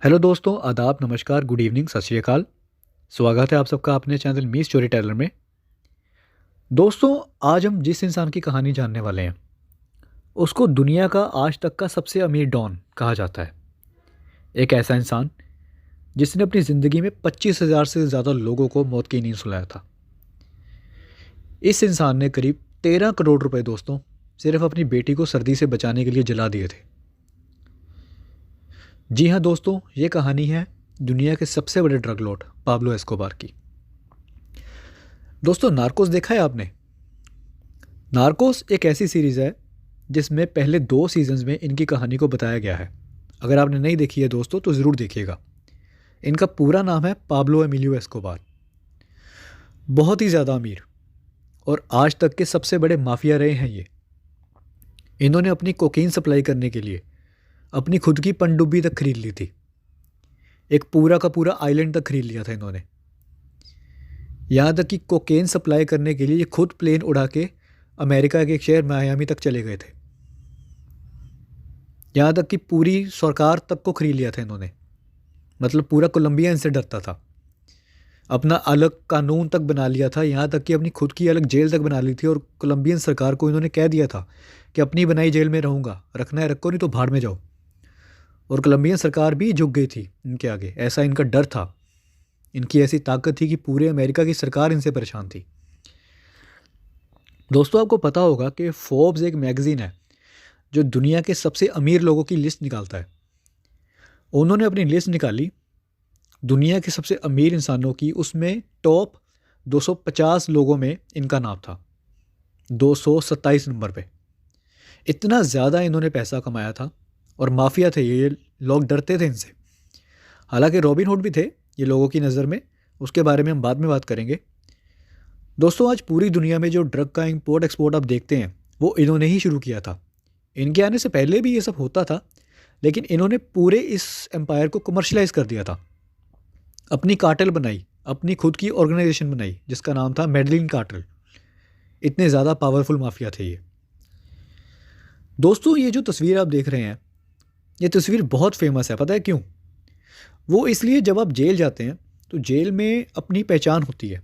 Hello दोस्तों, आदाब, नमस्कार, गुड इवनिंग, सत श्री अकाल। स्वागत है आप सबका अपने चैनल मी स्टोरी टेलर में। दोस्तों, आज हम जिस इंसान की कहानी जानने वाले हैं उसको दुनिया का आज तक का सबसे अमीर डॉन कहा जाता है। एक ऐसा इंसान जिसने अपनी ज़िंदगी में 25,000 से ज़्यादा लोगों को मौत की नींद सुलाया था। इस इंसान ने करीब 13 करोड़ रुपए दोस्तों सिर्फ अपनी बेटी को सर्दी से बचाने के लिए जला दिए थे। जी हाँ दोस्तों, ये कहानी है दुनिया के सबसे बड़े ड्रग लॉर्ड पाब्लो एस्कोबार की। दोस्तों, नार्कोस देखा है आपने? नार्कोस एक ऐसी सीरीज़ है जिसमें पहले 2 सीजन्स में इनकी कहानी को बताया गया है। अगर आपने नहीं देखी है दोस्तों तो ज़रूर देखिएगा। इनका पूरा नाम है पाब्लो एमिलियो एस्कोबार। बहुत ही ज़्यादा अमीर और आज तक के सबसे बड़े माफिया रहे हैं ये। इन्होंने अपनी कोकीन सप्लाई करने के लिए अपनी खुद की पनडुब्बी तक खरीद ली थी। एक पूरा का पूरा आइलैंड तक खरीद लिया था इन्होंने। यहाँ तक कि कोकेन सप्लाई करने के लिए ये खुद प्लेन उड़ा के अमेरिका के एक शहर मायामी तक चले गए थे। यहाँ तक कि पूरी सरकार तक को खरीद लिया था इन्होंने। मतलब पूरा कोलंबिया इनसे डरता था। अपना अलग कानून तक बना लिया था, यहाँ तक कि अपनी खुद की अलग जेल तक बना ली थी। और कोलंबियन सरकार को इन्होंने कह दिया था कि अपनी बनाई जेल में रहूँगा, रखना है रखो, नहीं तो भाड़ में जाओ। और कोलंबियन सरकार भी झुक गई थी इनके आगे। ऐसा इनका डर था, इनकी ऐसी ताकत थी कि पूरे अमेरिका की सरकार इनसे परेशान थी। दोस्तों, आपको पता होगा कि फोर्ब्स एक मैगज़ीन है जो दुनिया के सबसे अमीर लोगों की लिस्ट निकालता है। उन्होंने अपनी लिस्ट निकाली दुनिया के सबसे अमीर इंसानों की। उसमें टॉप 250 लोगों में इनका नाम था 227 नंबर पे। इतना ज़्यादा इन्होंने पैसा कमाया था और माफिया थे ये। लोग डरते थे इनसे। हालांकि रॉबिन हुड भी थे ये लोगों की नज़र में, उसके बारे में हम बाद में बात करेंगे। दोस्तों, आज पूरी दुनिया में जो ड्रग का इंपोर्ट एक्सपोर्ट आप देखते हैं वो इन्होंने ही शुरू किया था। इनके आने से पहले भी ये सब होता था, लेकिन इन्होंने पूरे इस एम्पायर को कमर्शलाइज कर दिया था। अपनी कार्टेल बनाई, अपनी खुद की ऑर्गेनाइजेशन बनाई जिसका नाम था मेडलिन कार्टेल। इतने ज़्यादा पावरफुल माफिया थे ये। दोस्तों, ये जो तस्वीर आप देख रहे हैं ये तस्वीर बहुत फेमस है। पता है क्यों? वो इसलिए जब आप जेल जाते हैं तो जेल में अपनी पहचान होती है।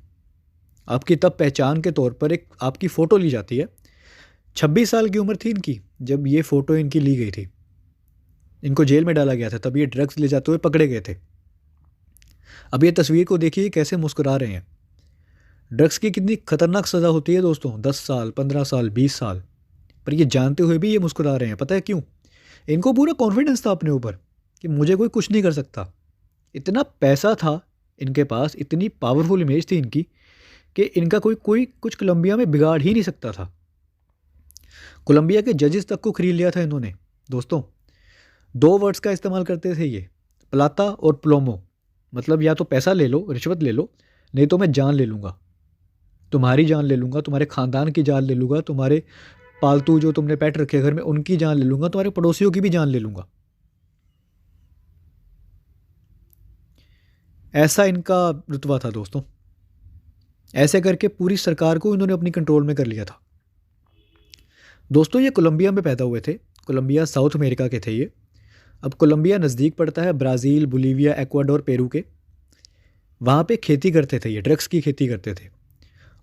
आपकी तब पहचान के तौर पर एक आपकी फ़ोटो ली जाती है। 26 साल की उम्र थी इनकी जब ये फ़ोटो इनकी ली गई थी। इनको जेल में डाला गया था, तब ये ड्रग्स ले जाते हुए पकड़े गए थे। अब ये तस्वीर को देखिए कैसे मुस्कुरा रहे हैं। ड्रग्स की कितनी खतरनाक सज़ा होती है दोस्तों, 10 साल, 15 साल, 20 साल। पर ये जानते हुए भी ये मुस्कुरा रहे हैं। पता है क्यों? इनको पूरा कॉन्फिडेंस था अपने ऊपर कि मुझे कोई कुछ नहीं कर सकता। इतना पैसा था इनके पास, इतनी पावरफुल इमेज थी इनकी कि इनका कोई कोई कुछ कोलंबिया में बिगाड़ ही नहीं सकता था। कोलंबिया के जजेस तक को खरीद लिया था इन्होंने। दोस्तों, 2 वर्ड्स का इस्तेमाल करते थे ये, प्लाता और प्लोमो। मतलब या तो पैसा ले लो, रिश्वत ले लो, नहीं तो मैं जान ले लूँगा। तुम्हारी जान ले लूँगा, तुम्हारे ख़ानदान की जान ले लूँगा, तुम्हारे पालतू जो तुमने पेट रखे घर में उनकी जान ले लूँगा, तुम्हारे पड़ोसियों की भी जान ले लूँगा। ऐसा इनका रुतबा था दोस्तों। ऐसे करके पूरी सरकार को इन्होंने अपनी कंट्रोल में कर लिया था। दोस्तों, ये कोलंबिया में पैदा हुए थे। कोलंबिया साउथ अमेरिका के थे ये। अब कोलंबिया नज़दीक पड़ता है ब्राज़ील, बोलीविया, एक्वाडोर, पेरू के। वहाँ पे खेती करते थे ये, ड्रग्स की खेती करते थे।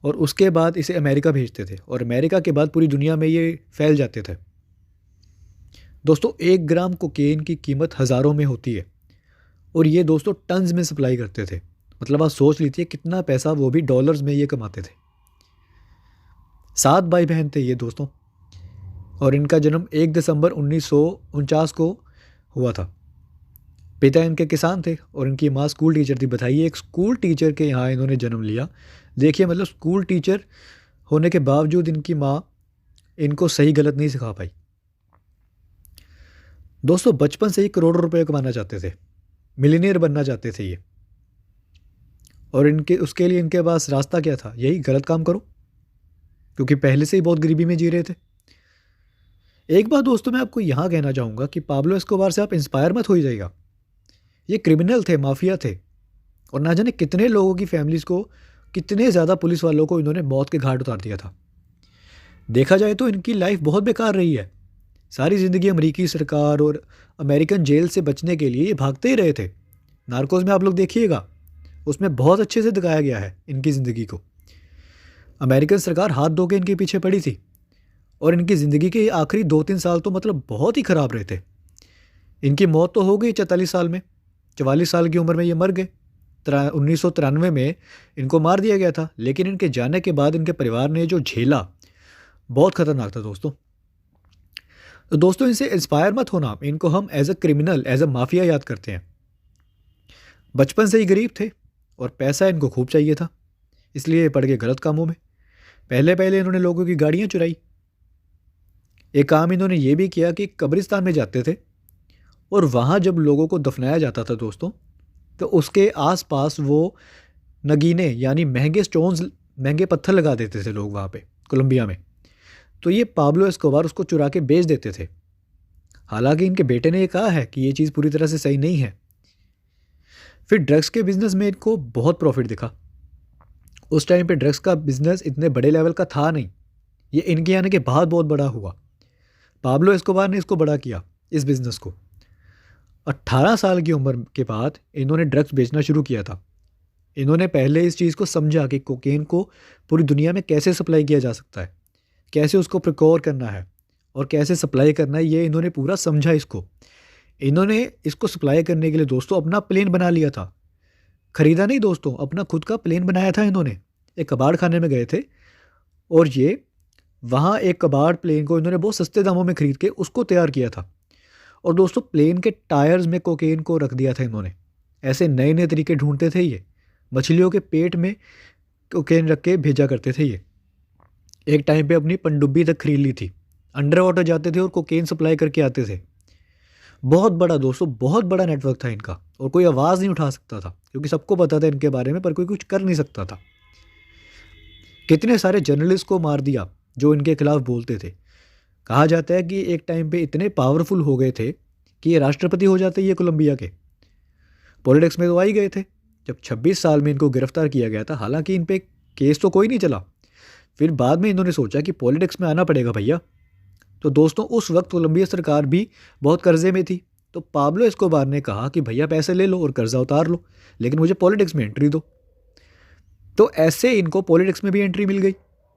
और उसके बाद इसे अमेरिका भेजते थे और अमेरिका के बाद पूरी दुनिया में ये फैल जाते थे। दोस्तों, 1 ग्राम कोकेन की कीमत हज़ारों में होती है और ये दोस्तों टन्स में सप्लाई करते थे। मतलब आप सोच लीजिए कितना पैसा, वो भी डॉलर्स में ये कमाते थे। 7 भाई बहन थे ये दोस्तों और इनका जन्म 1 दिसंबर 1949 को हुआ था। पिता इनके किसान थे और इनकी माँ स्कूल टीचर थी। बताइए, एक स्कूल टीचर के यहाँ इन्होंने जन्म लिया। देखिए, मतलब स्कूल टीचर होने के बावजूद इनकी माँ इनको सही गलत नहीं सिखा पाई। दोस्तों, बचपन से ही करोड़ों रुपए कमाना चाहते थे, मिलीनियर बनना चाहते थे ये। और इनके उसके लिए इनके पास रास्ता क्या था? यही, गलत काम करो, क्योंकि पहले से ही बहुत गरीबी में जी रहे थे। एक बात दोस्तों मैं आपको यहाँ कहना चाहूँगा कि पाब्लो एस्कोबार से आप इंस्पायर मत हो जाइएगा। ये क्रिमिनल थे, माफिया थे और ना जाने कितने लोगों की फैमिलीज़ को, कितने ज़्यादा पुलिस वालों को इन्होंने मौत के घाट उतार दिया था। देखा जाए तो इनकी लाइफ बहुत बेकार रही है, सारी ज़िंदगी अमेरिकी सरकार और अमेरिकन जेल से बचने के लिए ये भागते ही रहे थे। नार्कोस में आप लोग देखिएगा, उसमें बहुत अच्छे से दिखाया गया है इनकी ज़िंदगी को। अमेरिकन सरकार हाथ धो के इनके पीछे पड़ी थी और इनकी ज़िंदगी के आखिरी 2-3 साल तो मतलब बहुत ही ख़राब रहे थे। इनकी मौत तो हो गई 44 साल में, 44 साल की उम्र में ये मर गए। 1993 में इनको मार दिया गया था, लेकिन इनके जाने के बाद इनके परिवार ने जो झेला बहुत ख़तरनाक था दोस्तों। तो दोस्तों इनसे इंस्पायर मत होना, इनको हम as a criminal, as a mafia याद करते हैं। बचपन से ही गरीब थे और पैसा इनको खूब चाहिए था, इसलिए ये पड़ गए गलत कामों में। पहले पहले इन्होंने लोगों की गाड़ियाँ चुराई। एक काम इन्होंने ये भी किया कि कब्रिस्तान में जाते थे और वहाँ जब लोगों को दफनाया जाता था दोस्तों, तो उसके आसपास वो नगीने यानी महंगे स्टोन्स, महंगे पत्थर लगा देते थे लोग वहाँ पे कोलंबिया में। तो ये पाब्लो एस्कोबार उसको चुरा के बेच देते थे। हालांकि इनके बेटे ने ये कहा है कि ये चीज़ पूरी तरह से सही नहीं है। फिर ड्रग्स के बिजनेस में इनको बहुत प्रॉफिट दिखा। उस टाइम पे ड्रग्स का बिजनेस इतने बड़े लेवल का था नहीं, ये इनके आने के बाद बहुत बड़ा हुआ। पाब्लो एस्कोबार ने इसको बड़ा किया, इस बिज़नेस को। 18 साल की उम्र के बाद इन्होंने ड्रग्स बेचना शुरू किया था। इन्होंने पहले इस चीज़ को समझा कि कोकेन को पूरी दुनिया में कैसे सप्लाई किया जा सकता है, कैसे उसको प्रोक्योर करना है और कैसे सप्लाई करना है, ये इन्होंने पूरा समझा इसको। इन्होंने इसको सप्लाई करने के लिए दोस्तों अपना प्लेन बना लिया था। खरीदा नहीं दोस्तों, अपना खुद का प्लेन बनाया था इन्होंने। एक कबाड़ खाने में गए थे और ये वहाँ एक कबाड़ प्लेन को इन्होंने बहुत सस्ते दामों में ख़रीद के उसको तैयार किया था। और दोस्तों प्लेन के टायर्स में कोकेन को रख दिया था इन्होंने। ऐसे नए नए तरीके ढूंढते थे ये। मछलियों के पेट में कोकेन रख के भेजा करते थे ये। एक टाइम पे अपनी पनडुब्बी तक खरीद ली थी, अंडर वाटर जाते थे और कोकेन सप्लाई करके आते थे। बहुत बड़ा दोस्तों, बहुत बड़ा नेटवर्क था इनका और कोई आवाज़ नहीं उठा सकता था क्योंकि सबको पता था इनके बारे में, पर कोई कुछ कर नहीं सकता था। कितने सारे जर्नलिस्ट को मार दिया जो इनके खिलाफ बोलते थे। कहा जाता है कि एक टाइम पे इतने पावरफुल हो गए थे कि ये राष्ट्रपति हो जाते ये कोलंबिया के। पॉलिटिक्स में तो आ ही गए थे। जब 26 साल में इनको गिरफ्तार किया गया था, हालांकि इन पे केस तो कोई नहीं चला, फिर बाद में इन्होंने सोचा कि पॉलिटिक्स में आना पड़ेगा भैया। तो दोस्तों उस वक्त कोलंबिया सरकार भी बहुत कर्जे में थी। तो पाब्लो एस्कोबार ने कहा कि भैया पैसे ले लो और कर्जा उतार लो, लेकिन मुझे पॉलिटिक्स में एंट्री दो। तो ऐसे इनको पॉलिटिक्स में भी एंट्री मिल गई।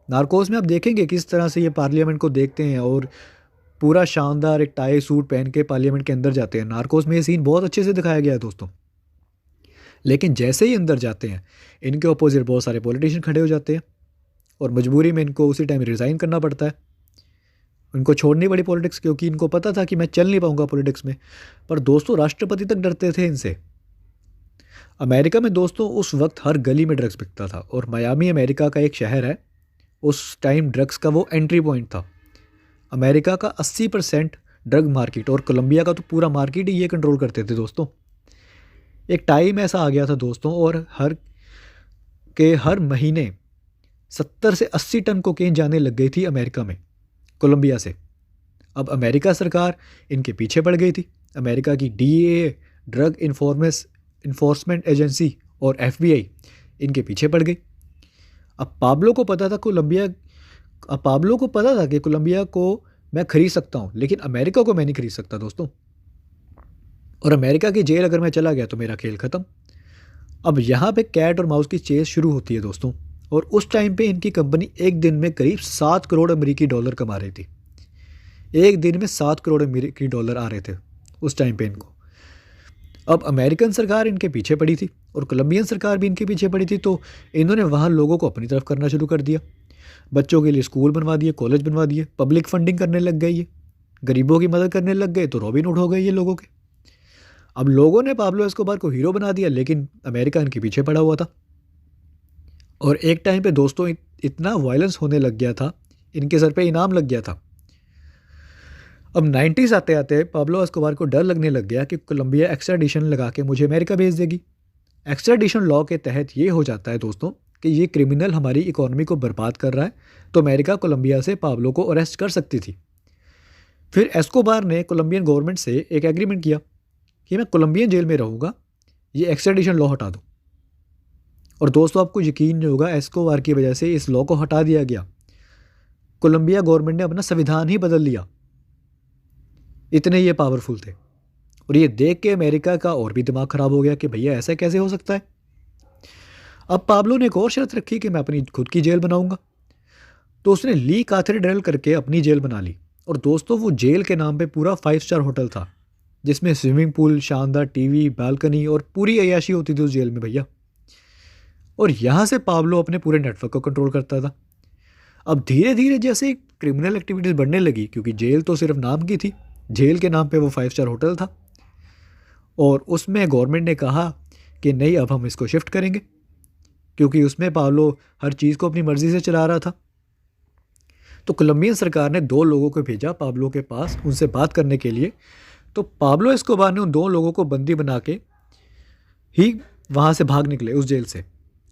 नार्कोस में आप देखेंगे किस तरह से ये पार्लियामेंट को देखते हैं और पूरा शानदार एक टाई सूट पहन के पार्लियामेंट के अंदर जाते हैं। नार्कोस में ये सीन बहुत अच्छे से दिखाया गया है दोस्तों। लेकिन जैसे ही अंदर जाते हैं, इनके अपोजिट बहुत सारे पॉलिटिशियन खड़े हो जाते हैं और मजबूरी में इनको उसी टाइम रिज़ाइन करना पड़ता है। इनको छोड़नी पड़ी पॉलिटिक्स, क्योंकि इनको पता था कि मैं चल नहीं पाऊंगा पॉलिटिक्स में। पर दोस्तों राष्ट्रपति तक डरते थे इनसे। अमेरिका में दोस्तों उस वक्त हर गली में ड्रग्स बिकता था और मियामी अमेरिका का एक शहर है। उस टाइम ड्रग्स का वो एंट्री पॉइंट था। अमेरिका का 80% ड्रग मार्केट और कोलंबिया का तो पूरा मार्केट ही ये कंट्रोल करते थे दोस्तों। एक टाइम ऐसा आ गया था दोस्तों, और हर महीने 70 से 80 टन कोकेन जाने लग गई थी अमेरिका में, कोलंबिया से। अब अमेरिका सरकार इनके पीछे पड़ गई थी। अमेरिका की DEA, ड्रग इन्फोर्समेंट एजेंसी और FBI इनके पीछे पड़ गई। अब पाब्लो को पता था कि कोलंबिया को मैं खरीद सकता हूँ, लेकिन अमेरिका को मैं नहीं खरीद सकता दोस्तों। और अमेरिका की जेल अगर मैं चला गया तो मेरा खेल ख़त्म। अब यहाँ पे कैट और माउस की चेस शुरू होती है दोस्तों। और उस टाइम पे इनकी कंपनी एक दिन में करीब 7 करोड़ अमेरिकी डॉलर कमा रही थी। एक दिन में 7 करोड़ अमेरिकी डॉलर आ रहे थे उस टाइम पे इनको। अब अमेरिकन सरकार इनके पीछे पड़ी थी और कोलंबियन सरकार भी इनके पीछे पड़ी थी, तो इन्होंने वहाँ लोगों को अपनी तरफ करना शुरू कर दिया। बच्चों के लिए स्कूल बनवा दिए, कॉलेज बनवा दिए, पब्लिक फंडिंग करने लग गए ये, गरीबों की मदद करने लग गए, तो रॉबिन हुड हो गए ये लोगों के। अब लोगों ने पाब्लो एस्कोबार को हीरो बना दिया, लेकिन अमेरिका इनके पीछे पड़ा हुआ था। और एक टाइम पे दोस्तों इतना वायलेंस होने लग गया था, इनके सर पे इनाम लग गया था। अब 90s आते आते पाब्लो एस्कोबार को डर लगने लग गया कि कोलंबिया एक्स्ट्राडिशन लगा के मुझे अमेरिका भेज देगी। एक्स्ट्राडिशन लॉ के तहत ये हो जाता है दोस्तों कि ये क्रिमिनल हमारी इकोनॉमी को बर्बाद कर रहा है, तो अमेरिका कोलंबिया से पाब्लो को अरेस्ट कर सकती थी। फिर एस्कोबार ने कोलंबियन गवर्नमेंट से एक एग्रीमेंट किया कि मैं कोलंबियन जेल में रहूँगा, ये एक्स्ट्राडिशन लॉ हटा दो। और दोस्तों आपको यकीन नहीं होगा, एस्कोबार की वजह से इस लॉ को हटा दिया गया। कोलंबिया गवर्नमेंट ने अपना संविधान ही बदल लिया। इतने ये पावरफुल थे। और ये देख के अमेरिका का और भी दिमाग ख़राब हो गया कि भैया ऐसा कैसे हो सकता है। अब पाब्लो ने एक और शर्त रखी कि मैं अपनी खुद की जेल बनाऊंगा। तो उसने ली कैथेड्रल करके अपनी जेल बना ली। और दोस्तों वो जेल के नाम पे पूरा 5 स्टार होटल था, जिसमें स्विमिंग पूल, शानदार टीवी, बालकनी और पूरी अय्याशी होती थी उस जेल में भैया। और यहाँ से पाब्लो अपने पूरे नेटवर्क को कंट्रोल करता था। अब धीरे धीरे जैसे क्रिमिनल एक्टिविटीज़ बढ़ने लगी, क्योंकि जेल तो सिर्फ नाम की थी, जेल के नाम पे वो 5 स्टार होटल था, और उसमें गवर्नमेंट ने कहा कि नहीं अब हम इसको शिफ्ट करेंगे, क्योंकि उसमें पाब्लो हर चीज़ को अपनी मर्ज़ी से चला रहा था। तो कोलंबियन सरकार ने 2 लोगों को भेजा पाब्लो के पास उनसे बात करने के लिए। तो पाब्लो एस्कोबार ने उन 2 लोगों को बंदी बना के ही वहाँ से भाग निकले उस जेल से।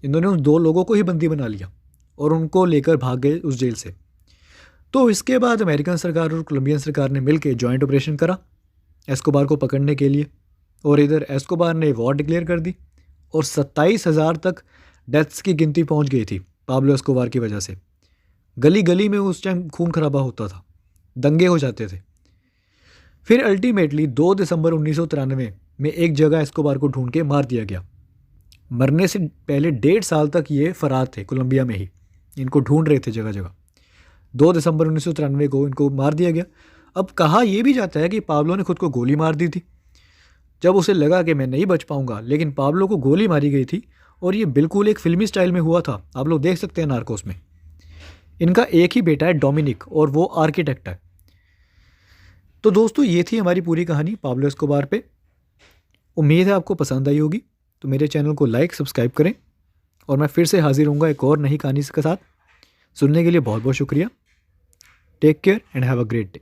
इन्होंने उन 2 लोगों को ही बंदी बना लिया और उनको लेकर भाग गए उस जेल से। तो इसके बाद अमेरिकन सरकार और कोलंबियन सरकार ने मिलकर जॉइंट ऑपरेशन करा एस्कोबार को पकड़ने के लिए। और इधर एस्कोबार ने वॉर डिक्लेयर कर दी और 27,000 तक डेथ्स की गिनती पहुंच गई थी पाब्लो एस्कोबार की वजह से। गली गली में उस टाइम खून खराबा होता था, दंगे हो जाते थे। फिर अल्टीमेटली 2 दिसंबर 1993 में एक जगह एस्कोबार को ढूंढ के मार दिया गया। मरने से पहले 1.5 साल तक ये फरार थे कोलंबिया में ही, इनको ढूंढ रहे थे जगह जगह। 2 दिसंबर 1993 को इनको मार दिया गया। अब कहा यह भी जाता है कि पाब्लो ने खुद को गोली मार दी थी जब उसे लगा कि मैं नहीं बच पाऊंगा, लेकिन पाब्लो को गोली मारी गई थी। और ये बिल्कुल एक फिल्मी स्टाइल में हुआ था, आप लोग देख सकते हैं नार्कोस में। इनका एक ही बेटा है डोमिनिक, और वो आर्किटेक्ट है। तो दोस्तों ये थी हमारी पूरी कहानी पाब्लो एस्कोबार पे। उम्मीद है आपको पसंद आई होगी। तो मेरे चैनल को लाइक सब्सक्राइब करें, और मैं फिर से हाजिर होऊंगा एक और नई कहानी के साथ। सुनने के लिए बहुत बहुत शुक्रिया। Take care and have a great day.